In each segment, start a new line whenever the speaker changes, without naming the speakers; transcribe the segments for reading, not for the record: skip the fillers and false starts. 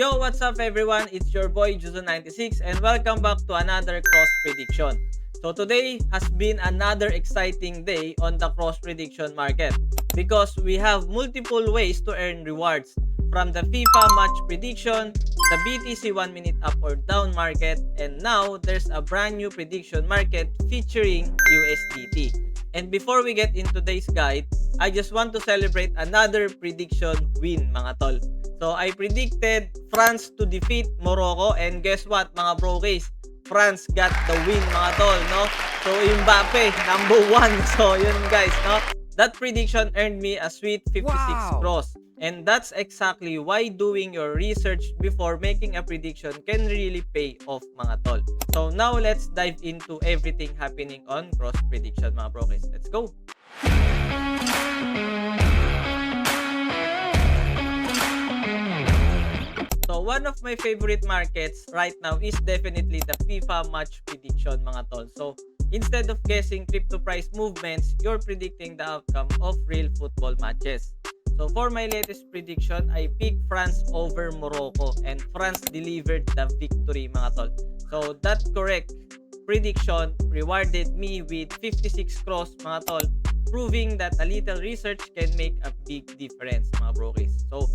Yo, what's up everyone? It's your boy Juzo96 and welcome back to another cross prediction. So today has been another exciting day on the cross prediction market because we have multiple ways to earn rewards from the FIFA match prediction, the BTC 1 minute up or down market, and now there's a brand new prediction market featuring USDT. And before we get into today's guide, I just want to celebrate another prediction win mga tol. So I predicted France to defeat Morocco and guess what mga brokies? France got the win mga tol, no? So Mbappe, number 1. So yun guys, no? That prediction earned me a sweet 56 cross. And that's exactly why doing your research before making a prediction can really pay off mga tol. So now let's dive into everything happening on cross prediction mga brokies. Let's go! So one of my favorite markets right now is definitely the FIFA match prediction mga tol. So instead of guessing crypto price movements, you're predicting the outcome of real football matches. So for my latest prediction, I picked France over Morocco and France delivered the victory mga tol. So that correct prediction rewarded me with 56 cross mga tol, proving that a little research can make a big difference mga brokies. So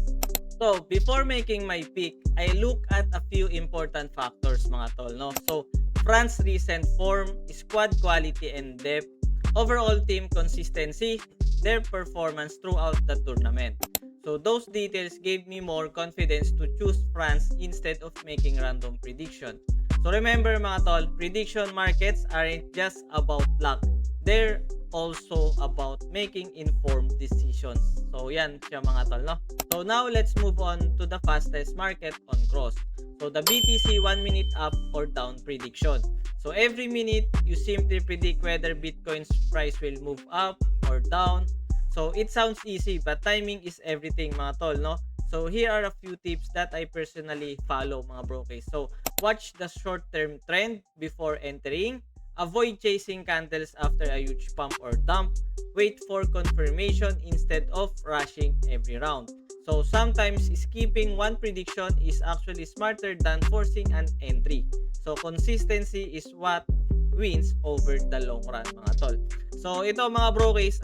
before making my pick, I look at a few important factors mga tol, no? So France's recent form, squad quality and depth, overall team consistency, their performance throughout the tournament. So those details gave me more confidence to choose France instead of making random prediction. So remember mga tol, prediction markets aren't just about luck. They're also about making informed decisions. So yan siya mga tol, no? So now let's move on to the fastest market on cross. So the BTC 1 minute up or down prediction. So every minute you simply predict whether Bitcoin's price will move up or down. So it sounds easy but timing is everything mga tol, no? So here are a few tips that I personally follow mga brokies. So watch the short-term trend before entering. Avoid chasing candles after a huge pump or dump. Wait for confirmation instead of rushing every round. So sometimes skipping one prediction is actually smarter than forcing an entry. So consistency is what wins over the long run mga tol. So ito mga brokies,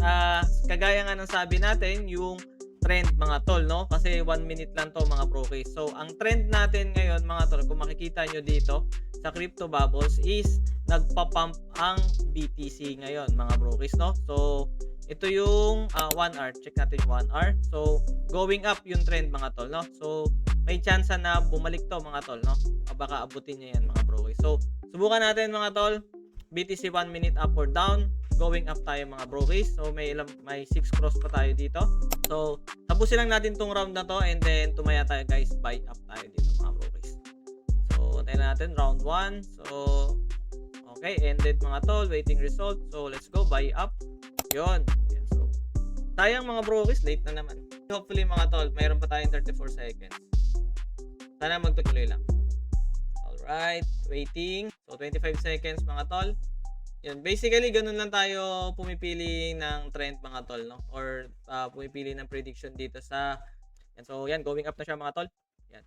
kagaya nga ng sabi natin, yung trend mga tol, no? Kasi 1 minute lang to mga brokies. So ang trend natin ngayon mga tol, kung makikita nyo dito sa crypto bubbles is nagpa-pump ang BTC ngayon mga brokies, no? So ito yung 1 hour. Check natin yung 1 hour. So going up yung trend mga tol, no? So may chance na bumalik to mga tol, no? Baka abutin niya yan mga brokies. So subukan natin mga tol, BTC 1 minute up or down. Going up tayo mga brokies. So may 6 cross pa tayo dito. So tapusin lang natin tong round na to and then tumaya tayo guys, buy up tayo dito mga brokies. So tayo natin round 1. So okay, ended mga tol, waiting result. So let's go, buy up. Yun. So sayang mga brokies, late na naman. Hopefully mga tol, mayroon pa tayong 34 seconds. Sana magtuloy lang. Alright, waiting. So 25 seconds mga tol. Yun, basically ganun lang tayo pumipili ng trend mga tol, no? Or pumipili ng prediction dito sa yan. So yan, going up na siya mga tol. Yan.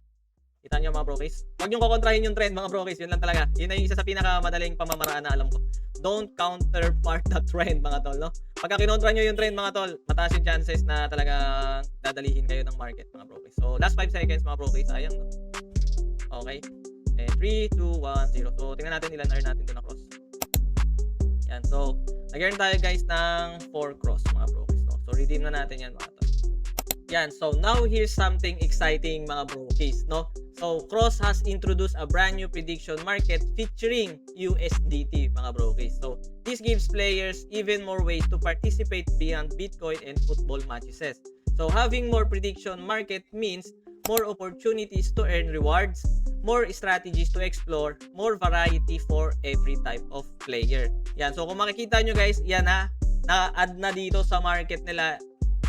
Kita nyo mga brokies. Huwag nyo kukontrahin yung trend mga brokies. Yun lang talaga. Yun na yung isa sa pinakamadaling pamamaraan na alam ko. Don't counterpart the trend mga tol, no? Pagka kinontra nyo yung trend mga tol, mataas yung chances na talagang dadalihin kayo ng market mga brokies. So last 5 seconds mga brokies. Sayang, no? Okay. And 3, 2, 1, 0. So tingnan natin ilan earn natin doon na cross. Yan. So nag-earn tayo guys ng 4 cross mga brokies, no? So redeem na natin yan mga tol. Yan. So now here's something exciting mga brokies, no? So Cross has introduced a brand new prediction market featuring USDT mga brokies. So this gives players even more ways to participate beyond Bitcoin and football matches. So having more prediction market means more opportunities to earn rewards, more strategies to explore, more variety for every type of player. Yan. So kung makikita nyo guys, yan na, na-add na dito sa market nila.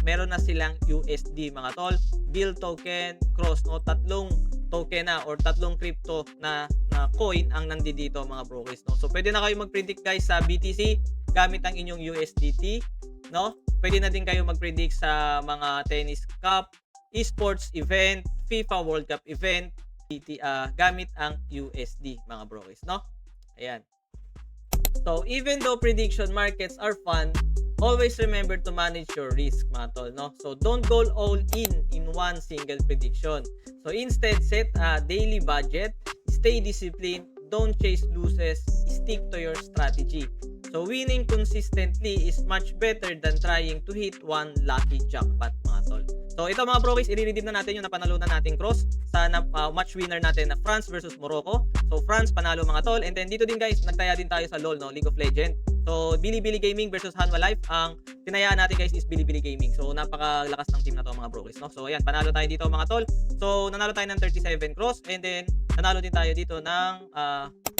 Meron na silang USD mga tol, Bill token, Cross, no? Tatlong token na or tatlong crypto na coin ang nandito mga brokies, no? So pwede na kayo mag-predict guys sa BTC gamit ang inyong USDT, no? Pwede na din kayo mag-predict sa mga tennis cup, esports event, FIFA World Cup event gamit ang USD, mga brokies, no? Ayan. So, even though prediction markets are fun, always remember to manage your risk, mga tol, no? So, don't go all in one single prediction. So, instead, set a daily budget, stay disciplined, don't chase losses, stick to your strategy. So, winning consistently is much better than trying to hit one lucky jackpot, mga tol. So, ito mga brokies, i-redeem na natin yung napanalunan nating cross sa match winner natin na France versus Morocco. So, France panalo mga tol. And then dito din guys, nagtaya din tayo sa LoL, no? League of Legends. So, Bilibili Gaming versus Hanwha Life. Ang tinayaan natin guys is Bilibili Gaming. So, napakalakas ng team na to mga brokies, no? So, ayan, panalo tayo dito mga tol. So, nanalo tayo ng 37 cross. And then, nanalo din tayo dito ng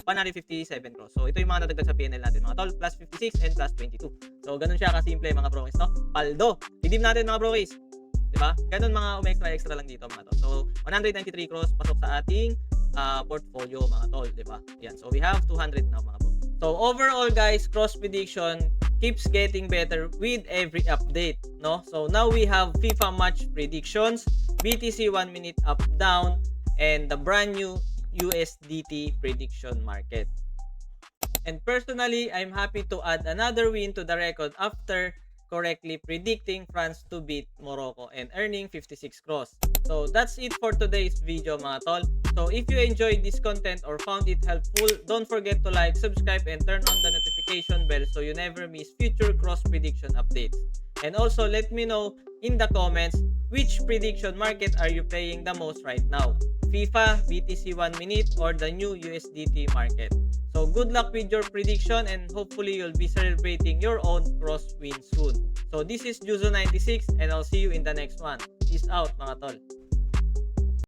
157 cross. So, ito yung mga nadagdag sa PNL natin mga tol. Plus 56 and plus 22. So, ganun siya kasimple mga brokies, no? Paldo. Redeem natin mga brokies. Diba? Ganun mga extra lang dito mga tol. So, 193 cross pasok sa ating portfolio mga tol, diba? Yan. So, we have 200 now mga bro. So, overall guys, cross prediction keeps getting better with every update, no? So, now we have FIFA match predictions, BTC 1 minute up down, and the brand new USDT prediction market. And personally, I'm happy to add another win to the record after correctly predicting France to beat Morocco and earning 56 cross. So that's it for today's video mga tol. So if you enjoyed this content or found it helpful, don't forget to like, subscribe, and turn on the notification bell so you never miss future cross prediction updates. And also let me know in the comments which prediction market are you playing the most right now. FIFA, BTC 1 minute, or the new USDT market. So good luck with your prediction and hopefully you'll be celebrating your own cross win soon. So this is Juzo96 and I'll see you in the next one. Peace out mga tol.